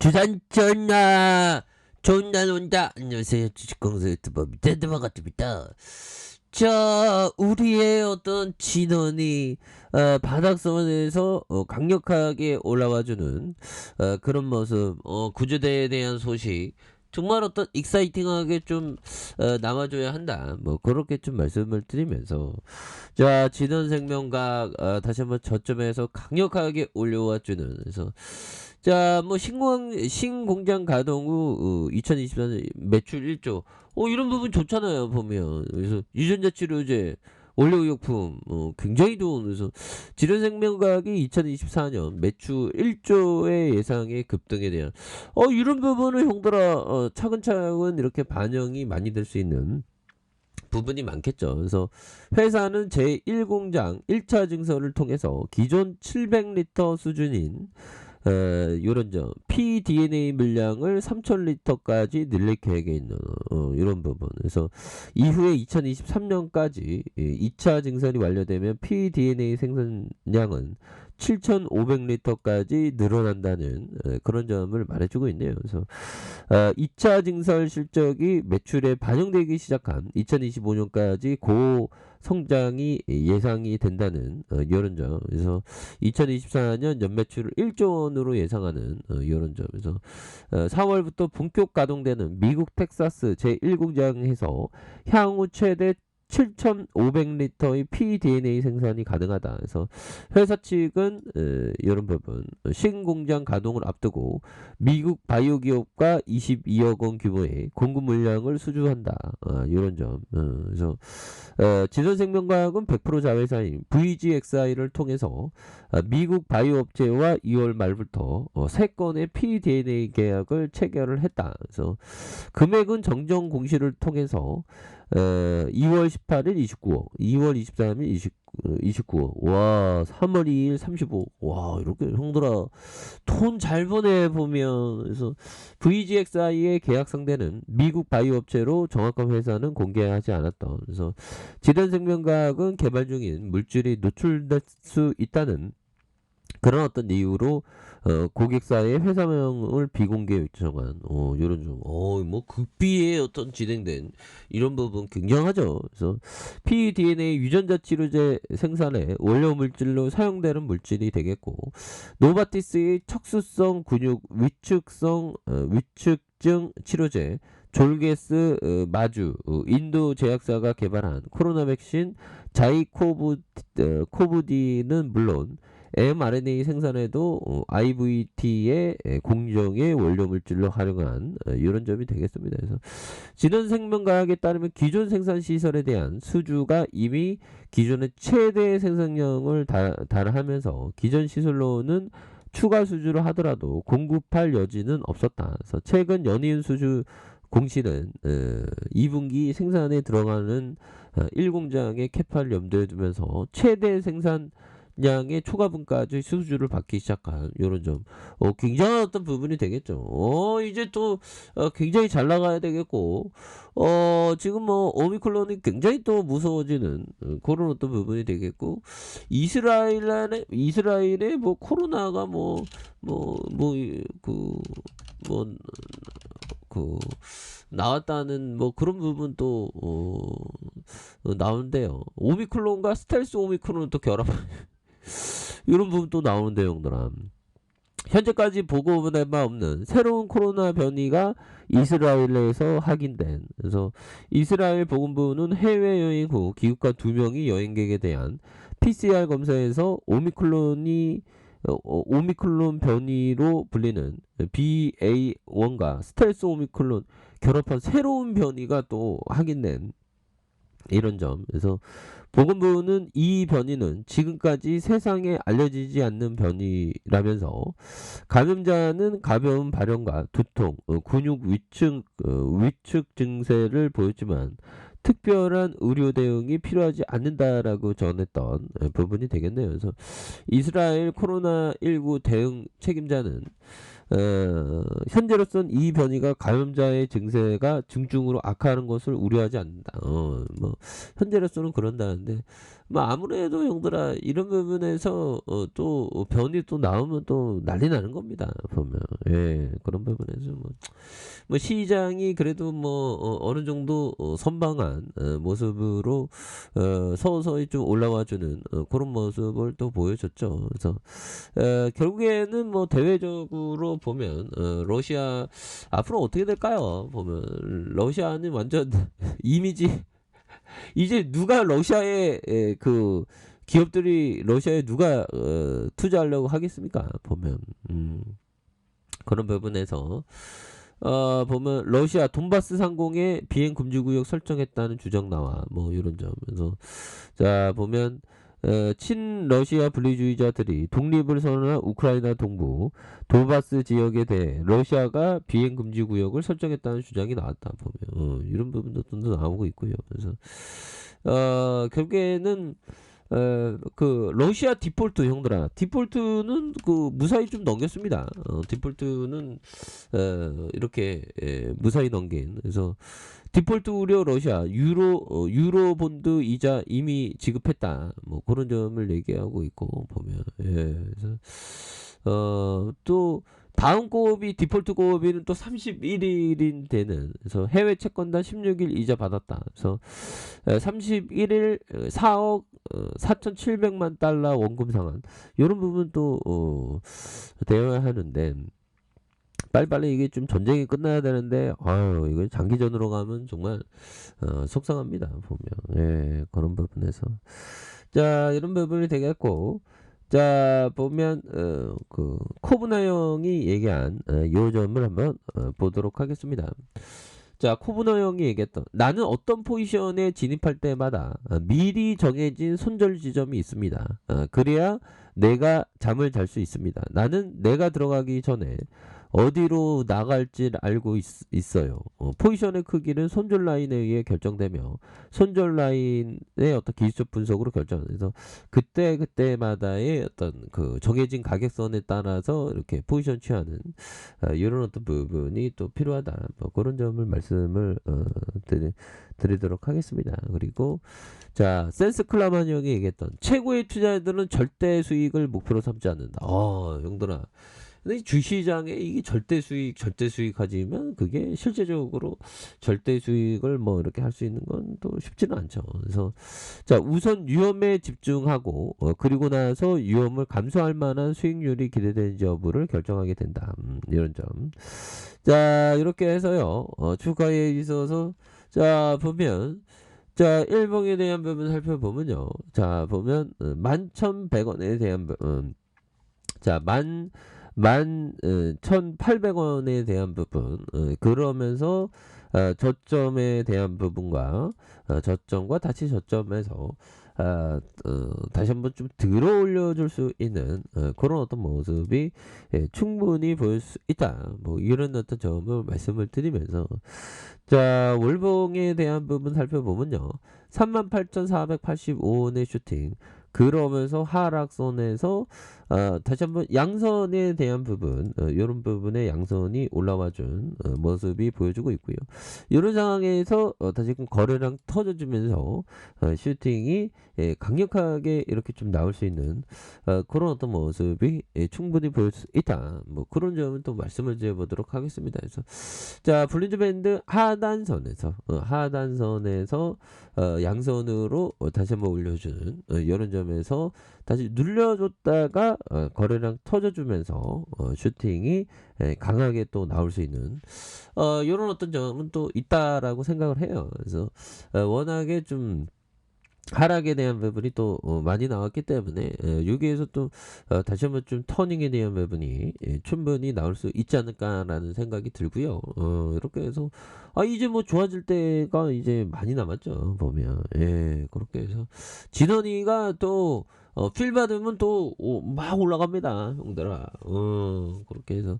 주산전나 좋은 날 온다. 안녕하세요, 주식공사 유튜버 밑에드마 같습니다. 자, 우리의 어떤 진원이 바닥선에서 강력하게 올라와주는 그런 모습, 구조대에 대한 소식 정말 어떤 익사이팅하게 좀 남아줘야 한다, 뭐 그렇게 좀 말씀을 드리면서, 자, 진원생명각 다시 한번 저점에서 강력하게 올려와주는, 그래서 자, 뭐 신공장 가동 후 2024년 매출 1조. 이런 부분 좋잖아요, 보면. 그래서 유전자 치료제, 원료의약품 굉장히 좋은. 그래서 질환생명과학이 2024년 매출 1조의 예상의 급등에 대한 이런 부분을 형들아 차근차근 이렇게 반영이 많이 될 수 있는 부분이 많겠죠. 그래서 회사는 제1공장 1차 증설을 통해서 기존 700리터 수준인 요런 점 pDNA 물량을 3000리터까지 늘릴 계획에 있는 이런 부분. 그래서 이후에 2023년까지 2차 증설이 완료되면 pDNA 생산량은 7500리터까지 늘어난다는 그런 점을 말해주고 있네요. 그래서 2차 증설 실적이 매출에 반영되기 시작한 2025년까지 고 성장이 예상이 된다는 이런 점. 그래서 2024년 연매출을 1조 원으로 예상하는 이런 점에서 4월부터 본격 가동되는 미국 텍사스 제1공장에서 향후 최대 7,500리터의 pDNA 생산이 가능하다. 그래서 회사 측은 이런 부분 신공장 가동을 앞두고 미국 바이오 기업과 22억 원 규모의 공급 물량을 수주한다. 이런 점. 그래서 진원생명과학은 100% 자회사인 VGXI를 통해서 미국 바이오 업체와 2월 말부터 3건의 pDNA 계약을 체결을 했다. 그래서 금액은 정정 공시를 통해서 2월 18일 29억, 2월 23일 29억, 와, 3월 2일 35억, 와, 이렇게 형들아 돈 잘 보내 보면. 그래서 VGXI의 계약 상대는 미국 바이오 업체로 정확한 회사는 공개하지 않았던. 그래서 질환생명과학은 개발 중인 물질이 노출될 수 있다는 그런 어떤 이유로 고객사의 회사명을 비공개 요청한 이런 좀 뭐 극비의 어떤 진행된 이런 부분 굉장하죠. 그래서 pDNA 유전자 치료제 생산에 원료 물질로 사용되는 물질이 되겠고, 노바티스의 척수성 근육 위축증 치료제 졸게스 마주 인도 제약사가 개발한 코로나 백신 자이코브디는 물론 mRNA 생산에도 IVT의 공정의 원료 물질로 활용한 이런 점이 되겠습니다. 그래서 진원생명과학에 따르면 기존 생산 시설에 대한 수주가 이미 기존의 최대 생산량을 달하면서 기존 시설로는 추가 수주를 하더라도 공급할 여지는 없었다. 그래서 최근 연이은 수주 공시는 2분기 생산에 들어가는 1공장의 캐파를 염두에 두면서 최대 생산량의 초과분까지 수주를 받기 시작한 이런 점, 굉장한 어떤 부분이 되겠죠. 이제 또 굉장히 잘 나가야 되겠고, 지금 뭐 오미크론이 굉장히 또 무서워지는 그런 어떤 부분이 되겠고, 이스라엘의 뭐 코로나가 나왔다는 뭐 그런 부분도 나오는데요. 오미크론과 스텔스 오미크론을 또 결합 이런 부분도 나오는데요, 형들아. 현재까지 보고된 바 없는 새로운 코로나 변이가 이스라엘에서 확인된. 그래서 이스라엘 보건부는 해외여행 후 귀국한 2명이 여행객에 대한 PCR 검사에서 오미크론 변이로 불리는 BA1과 스텔스 오미크론 결합한 새로운 변이가 또 확인된 이런 점. 그래서 보건부는 이 변이는 지금까지 세상에 알려지지 않는 변이라면서 감염자는 가벼운 발열과 두통, 근육 위축 증세를 보였지만 특별한 의료 대응이 필요하지 않는다라고 전했던 부분이 되겠네요. 그래서 이스라엘 코로나19 대응 책임자는 현재로선 이 변이가 감염자의 증세가 중증으로 악화하는 것을 우려하지 않는다. 뭐 현재로서는 그런다는데 뭐 아무래도 형들아 이런 부분에서 또 변이 또 나오면 또 난리 나는 겁니다. 보면. 예. 그런 부분에서 뭐 시장이 그래도 뭐 어느 정도 선방한 모습으로 서서히 좀 올라와 주는 그런 모습을 또 보여줬죠. 그래서 결국에는 뭐 대외적으로 보면 러시아 앞으로 어떻게 될까요? 보면 러시아는 완전 이미지 이제 누가 러시아에 그 기업들이 러시아에 누가 투자하려고 하겠습니까? 보면 그런 부분에서 보면 러시아 돈바스 상공에 비행 금지 구역 설정했다는 주장 나와 뭐 이런 점에서 자 보면 친러시아 분리주의자들이 독립을 선언한 우크라이나 동부 돈바스 지역에 대해 러시아가 비행 금지 구역을 설정했다는 주장이 나왔다 보면 이런 부분도 또 나오고 있고요. 그래서 결국에는 그 러시아 디폴트 형들아 디폴트는 그 무사히 좀 넘겼습니다. 디폴트는 이렇게 무사히 넘긴 그래서 디폴트 우려 러시아 유로 본드 이자 이미 지급했다 뭐 그런 점을 얘기하고 있고 보면 그래서 또 다음 고업이 디폴트 고업이는 또 31일인 되는 그래서 해외 채권단 16일 이자 받았다. 그래서 31일 4억 4,700만 달러 원금 상환 이런 부분 또 되어야 하는데 빨리빨리 이게 좀 전쟁이 끝나야 되는데 아유 이거 장기전으로 가면 정말 속상합니다 보면 예 그런 부분에서 자 이런 부분이 되겠고 자 보면 그 코브나 형이 얘기한 요 점을 한번 보도록 하겠습니다. 자 코브나 형이 얘기했던 나는 어떤 포지션에 진입할 때마다 미리 정해진 손절 지점이 있습니다. 그래야 내가 잠을 잘 수 있습니다. 나는 내가 들어가기 전에 어디로 나갈지 알고 있어요. 포지션의 크기는 손절 라인에 의해 결정되며 손절 라인의 어떤 기술적 분석으로 결정해서 그때마다의 어떤 그 정해진 가격선에 따라서 이렇게 포지션 취하는 이런 어떤 부분이 또 필요하다. 뭐 그런 점을 말씀을 드리도록 하겠습니다. 그리고 자 센스 클라만 형이 얘기했던 최고의 투자자들은 절대 수익을 목표로 삼지 않는다. 형들아. 근데 주시장에 이게 절대 수익 가지면 그게 실제적으로 절대 수익을 뭐 이렇게 할 수 있는 건 또 쉽지는 않죠. 그래서 자 우선 위험에 집중하고 그리고 나서 위험을 감수할 만한 수익률이 기대되는지 여부를 결정하게 된다. 이런 점. 자 이렇게 해서요 주가에 있어서 자 보면 자 일봉에 대한 부분 살펴보면요. 자 보면 11,100원에 대한 자 1,800원에 대한 부분 그러면서 저점에 대한 부분과 저점과 다시 저점에서 다시 한번 좀 들어 올려줄 수 있는 그런 어떤 모습이 충분히 보일 수 있다. 뭐 이런 어떤 점을 말씀을 드리면서 자 월봉에 대한 부분 살펴보면요. 38,485원의 슈팅 그러면서 하락선에서 다시 한번 양선에 대한 부분 이런 부분에 양선이 올라와준 모습이 보여주고 있고요. 이런 상황에서 다시금 거래량 터져주면서 슈팅이 강력하게 이렇게 좀 나올 수 있는 그런 어떤 모습이 충분히 보일 수 있다. 뭐 그런 점은 또 말씀을 드려보도록 하겠습니다. 그래서 자 볼린저 밴드 하단선에서 양선으로 다시 한번 올려주는 이런 점에서 다시 눌려줬다가 거래량 터져주면서 슈팅이 강하게 또 나올 수 있는 이런 어떤 점은 또 있다라고 생각을 해요. 그래서 워낙에 좀 하락에 대한 부분이 또 많이 나왔기 때문에 여기에서 또 다시 한번 좀 터닝에 대한 부분이 충분히 나올 수 있지 않을까라는 생각이 들고요. 이렇게 해서 이제 뭐 좋아질 때가 이제 많이 남았죠. 보면 그렇게 해서 진원이가 또 필 받으면 또 막 올라갑니다, 형들아. 그렇게 해서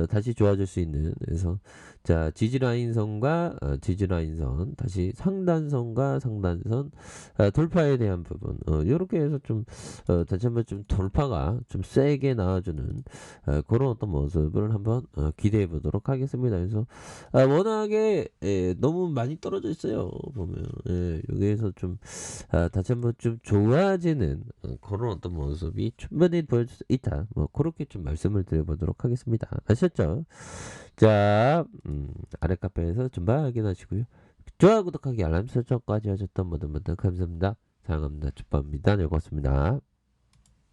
다시 좋아질 수 있는. 그래서 자, 지지라인선과 지지라인선, 다시 상단선과 상단선 돌파에 대한 부분, 요렇게 해서 좀 다시 한번 좀 돌파가 좀 세게 나와주는 그런 어떤 모습을 한번 기대해 보도록 하겠습니다. 그래서 워낙에 너무 많이 떨어져 있어요, 보면. 여기에서 좀 다시 한번 좀 좋아지는 그런 어떤 모습이 충분히 보여줄 수 있다. 뭐 그렇게 좀 말씀을 드려보도록 하겠습니다. 아셨죠? 자, 아래 카페에서 좀 확인하시고요. 좋아요, 구독하기, 알람 설정까지 하셨던 모든 분들 감사합니다. 사랑합니다. 축복합니다. 네, 고맙습니다.